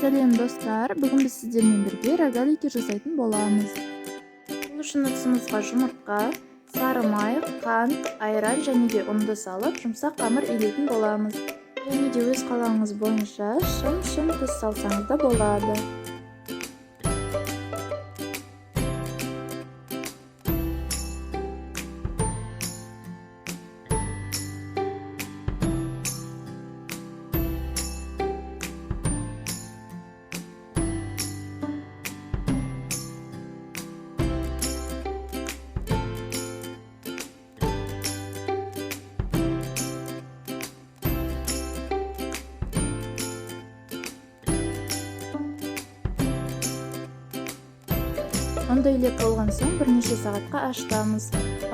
Сәлем достар, бүгін біз сіздермен бірге рогалики жасайтын боламыз. Бұл үшін ыдысымызға жұмыртқа, сары май, қант, айран және де ұнды салып, жұмсақ қамыр илейтін боламыз. Және де өз қалауыңыз бойынша шым тұз салсаңыз да болады. Ұнды илеп болған соң бірнеше сағатқа ашытамыз.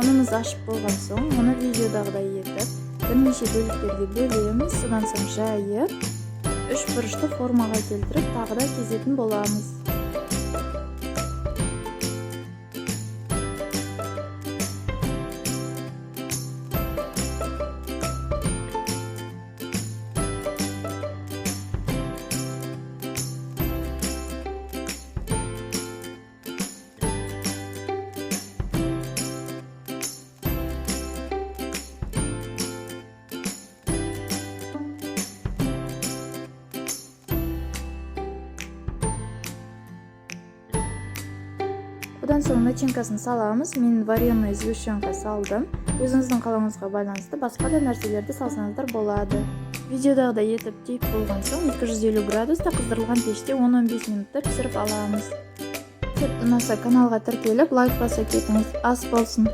Ұнымыз ашып болған соң, оны видеодағыдай етіп, бірнеше бөліктерге бөлеміз, содан соң жайып, үш бұрышты формаға келтіріп, тағы да кезетін боламыз. Одан соң начинкасын саламыз. Мен вареный сгущенка салдым. Өзіңіздің қалауыңызға байланысты басқа да нәрселерді салсаңыздар болады. Видеодағыдай етіп тейіп болған соң 250 градуста қыздырылған пеште 10-15 минутта пісіріп аламыз. Рецепт ұнаса каналға тіркеліп, лайк баса кетіңіз. Ас болсын!